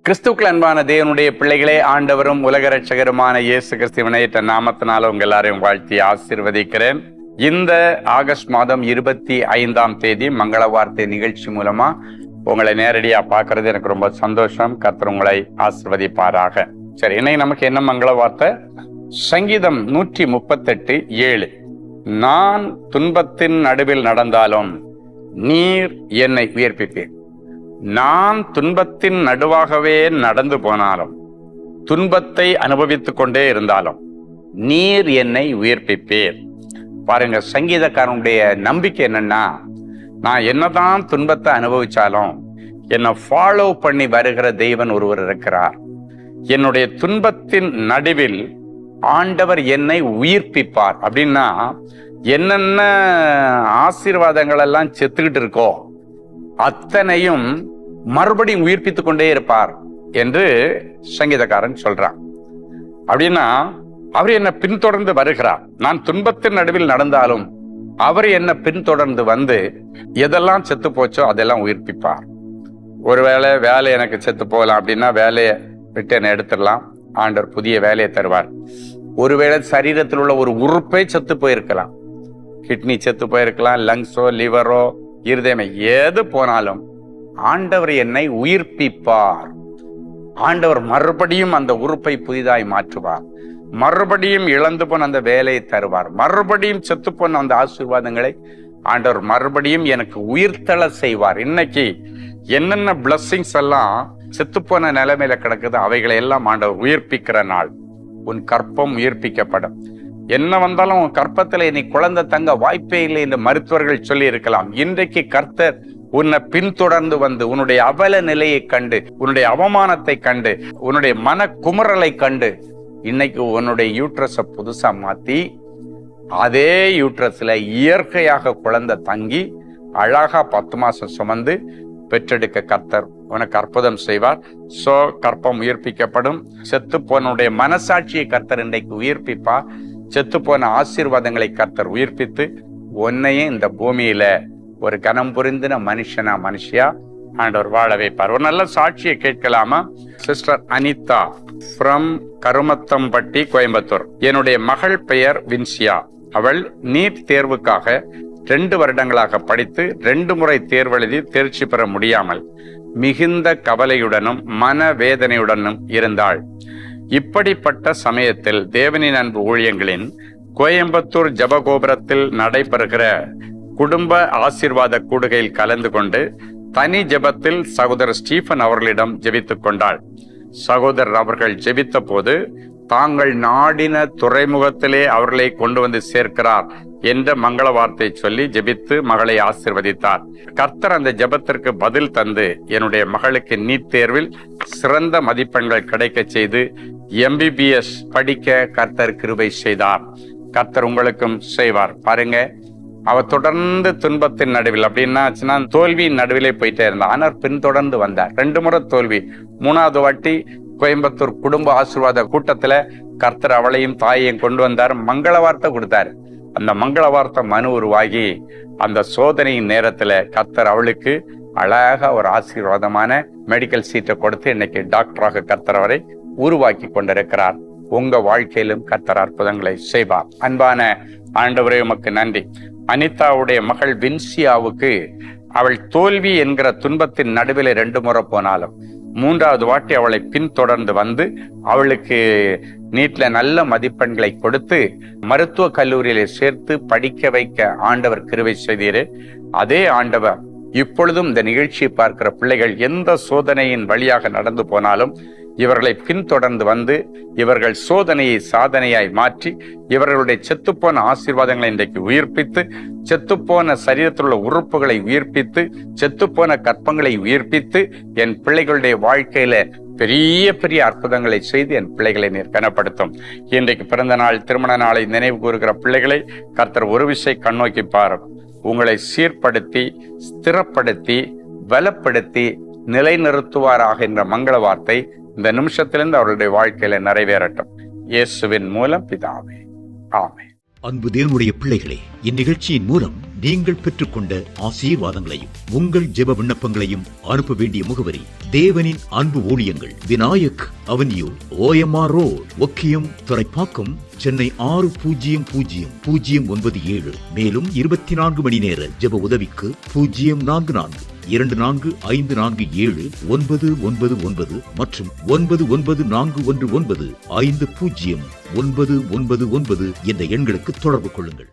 கிறிஸ்துக்கள் அன்பான தேவனுடைய பிள்ளைகளே, ஆண்டவரும் உலக ரட்சகருமான இயேசு கிறிஸ்துவின் இயேற்ற நாமத்தினால உங்கள் எல்லாரையும் வாழ்த்தி ஆசீர்வதிக்கிறேன். இந்த ஆகஸ்ட் மாதம் 25ஆம் தேதி மங்கள வார்த்தை நிகழ்ச்சி மூலமா உங்களை நேரடியா பார்க்கறது எனக்கு ரொம்ப சந்தோஷம். கர்த்தர் உங்களை ஆசீர்வதிப்பாராக. சரி, இன்னைக்கு நமக்கு என்ன மங்கள வார்த்தை? சங்கீதம் 138:7. நான் துன்பத்தின் நடுவில் நடந்தாலும் நீர் என்னை உயிர்ப்பிப்பீர். நான் துன்பத்தின் நடுவாகவே நடந்து போனாலும், துன்பத்தை அனுபவித்துக் கொண்டே இருந்தாலும் நீர் என்னை உயிர்ப்பிப்பீர். பாருங்க, சங்கீதக்காரனுடைய நம்பிக்கை என்னன்னா, நான் என்னதான் துன்பத்தை அனுபவிச்சாலும் என்னை ஃபாலோ பண்ணி வருகிற தெய்வன் ஒருவர் இருக்கிறார். என்னுடைய துன்பத்தின் நடுவில் ஆண்டவர் என்னை உயிர்ப்பிப்பார். அப்படின்னா என்னென்ன ஆசீர்வாதங்கள் எல்லாம் செத்துக்கிட்டு இருக்கோ அத்தனையும் மறுபடியும் உயிர்ப்பித்துக் கொண்டே இருப்பார் என்று சங்கீதக்காரன் சொல்றான். அப்படின்னா அவர் என்ன பின்தொடர்ந்து வருகிறார். நான் துன்பத்தின் நடுவில் நடந்தாலும் அவர் என்ன பின்தொடர்ந்து வந்து எதெல்லாம் செத்து போச்சோ அதெல்லாம் உயிர்ப்பிப்பார். ஒருவேளை வேலை எனக்கு செத்து போகலாம் அப்படின்னா வேலையை விட்டு என்னை எடுத்துடலாம், ஆண்டவர் புதிய வேலையை தருவார். ஒருவேளை சரீரத்தில் உள்ள ஒரு உறுப்பை செத்து போயிருக்கலாம், கிட்னி செத்து போயிருக்கலாம், லங்ஸோ லிவரோ இருதயமே ஏது போனாலும் ஆண்டவர் என்னை உயிர்ப்பிப்பார். ஆண்டவர் மறுபடியும் அந்த உறுப்பை புதிதாய் மாற்றுவார், மறுபடியும் இழந்து போன அந்த வேலையை தருவார், மறுபடியும் செத்து போன அந்த ஆசீர்வாதங்களை ஆண்டவர் மறுபடியும் எனக்கு உயிர்த்தள செய்வார். இன்னைக்கு என்னென்ன பிளஸ்ஸிங்ஸ் எல்லாம் செத்து போன நிலைமையில கிடக்குது அவைகளை எல்லாம் ஆண்டவர் உயிர்ப்பிக்கிற நாள். உன் கற்பம் உயிர்ப்பிக்கப்படும். என்ன வந்தாலும் உன் கற்பத்துல நீ குழந்தை தங்க வாய்ப்பே இல்லை என்று மருத்துவர்கள் சொல்லி இருக்கலாம். இன்றைக்கு கர்த்தர் உன்னை பின்தொடர்ந்து வந்து உன்னுடைய அவல நிலையை கண்டு, உன்னுடைய அவமானத்தை கண்டு, உன்னுடைய மன குமுறலை கண்டு இன்னைக்கு உன்னுடைய யூட்ரஸை புதுசா மாத்தி அதே யூட்ரஸ்ல இயற்கையாக குழந்தை தங்கி அழகா 10 மாசம் சுமந்து பெற்றெடுக்க கர்த்தர் உனக்கு அற்புதம் செய்வார். சோ கற்பம் உயிர்ப்பிக்கப்படும். செத்து போனுடைய மனசாட்சியை கர்த்தர் இன்றைக்கு உயிர்ப்பிப்பா. செத்து போன ஆசீர்வாதங்களை கர்த்தர் உயிர்ப்பித்து உன்னையும் இந்த பூமியில ஒரு கனம் புரிந்தின மனுஷியா ஆண்டவர் வாழ வைப்பார். ஒரு நல்ல சாட்சியை கேட்கலாமா? Sister Anitha from Karumathampatti, Coimbatore. என்னுடைய மகள் பெயர் வின்சியா. அவள் நீட் தேர்வுக்காக 2 வருடங்களாக படித்து 2 முறை தேர்வெழுதி தேர்ச்சி பெற முடியாமல் மிகுந்த கவலையுடனும் மனவேதனையுடனும் இருந்தாள். இப்படிப்பட்ட சமயத்தில் தேவனின் அன்பு ஊழியங்களின் கோயம்புத்தூர் ஜபகோபுரத்தில் நடைபெறுகிற குடும்ப ஆசீர்வாத கூடுகையில் கலந்து கொண்டு தனி ஜெபத்தில் சகோதரர் ஸ்டீபன் அவர்களிடம் ஜெபித்துக் கொண்டாள். சகோதரர் அவர்கள் ஜெபித்த போது தாங்கள் நாடின துறைமுகத்திலே அவர்களை கொண்டு வந்து சேர்க்கிறார் என்ற மங்கள வார்த்தை சொல்லி ஜெபித்து மகளை ஆசீர்வதித்தார். கர்த்தர் அந்த ஜெபத்திற்கு பதில் தந்து என்னுடைய மகளுக்கு நீட் தேர்வில் சிறந்த மதிப்பெண்கள் கிடைக்க செய்து MBBS படிக்க கர்த்தர் கிருபை செய்தார். கர்த்தர் உங்களுக்கும் செய்வார். பாருங்க, அவ தொடர்ந்து துன்பத்தின் நடுவில் அப்படின்னா தோல்வியின் நடுவிலே போயிட்டே இருந்தா. ஆனால் பின்தொடர்ந்து வந்தார். 2 முறை தோல்வி. 3வது வாட்டி கோயம்புத்தூர் குடும்ப ஆசீர்வாத கூட்டத்துல கர்த்தர் அவளையும் தாயையும் கொண்டு வந்தார். மங்கள வார்த்தை கொடுத்தாரு. அந்த மங்கள வார்த்தை மனு உருவாகி அந்த சோதனையின் நேரத்துல கர்த்தர் அவளுக்கு அழகா ஒரு ஆசீர்வாதமான மெடிக்கல் சீட்டை கொடுத்து இன்னைக்கு டாக்டராக கர்த்தர் அவரை உருவாக்கி கொண்டிருக்கிறார். உங்க வாழ்க்கையிலும் கர்த்தர் அற்புதங்களை செய்வார். அன்பான ஆண்டவரே, உமக்கு நன்றி. அனிதாவுடைய மகள் வின்சியாவுக்கு அவள் தோல்வி என்கிற துன்பத்தின் நடுவில் 2 முறை போனாலும் 3வது வாட்டி அவளை பின்தொடர்ந்து வந்து அவளுக்கு நீட்ல நல்ல மதிப்பெண்களை கொடுத்து மருத்துவ கல்லூரியில சேர்த்து படிக்க வைக்க ஆண்டவர் கிருபை செய்தீரே. அதே ஆண்டவர் இப்பொழுதும் இந்த நிகழ்ச்சியை பார்க்கிற பிள்ளைகள் எந்த சோதனையின் வழியாக நடந்து போனாலும் இவர்களை பின்தொடர்ந்து வந்து இவர்கள் சோதனையை சாதனையாய் மாற்றி இவர்களுடைய செத்துப்போன ஆசீர்வாதங்களை இன்றைக்கு உயிர்ப்பித்து, செத்துப்போன சரீரத்தில் உள்ள உறுப்புகளை உயிர்ப்பித்து, செத்துப்போன கற்பங்களை உயிர்ப்பித்து என் பிள்ளைகளுடைய வாழ்க்கையில பெரிய பெரிய அற்புதங்களை செய்து என் பிள்ளைகளை நீர் கனப்படுத்தும். இன்றைக்கு பிறந்த நாள், திருமண நாளை நினைவு கூறுகிற பிள்ளைகளை கர்த்தர் ஒரு விசை கண்ணோக்கி பாரும். உங்களை சீர்படுத்தி, ஸ்திரப்படுத்தி, பலப்படுத்தி நிலைநிறுத்துவாராக என்ற மங்கள வார்த்தை இந்த நிமிஷத்திலிருந்து அவருடைய வாழ்க்கையில நிறைவேறட்டும். இயேசுவின் மூலம் பிதாவே, ஆமென். அன்பு தேவனுடைய பிள்ளைகளே, இந்நிகழ்ச்சியின் மூலம் நீங்கள் பெற்றுக்கொண்ட ஆசீர்வாதங்களையும் உங்கள் ஜெப விண்ணப்பங்களையும் அனுப்ப வேண்டிய முகவரி தேவனின் அன்பு ஊழியங்கள், Vinayak avenue, OMR road, Okkiyam, Thoraipakkam, Chennai 600097. மேலும் 24 மணி நேர ஜெப உதவிக்கு 044-24547-999 மற்றும் 9941150999 என்ற எண்களுக்கு தொடர்பு கொள்ளுங்கள்.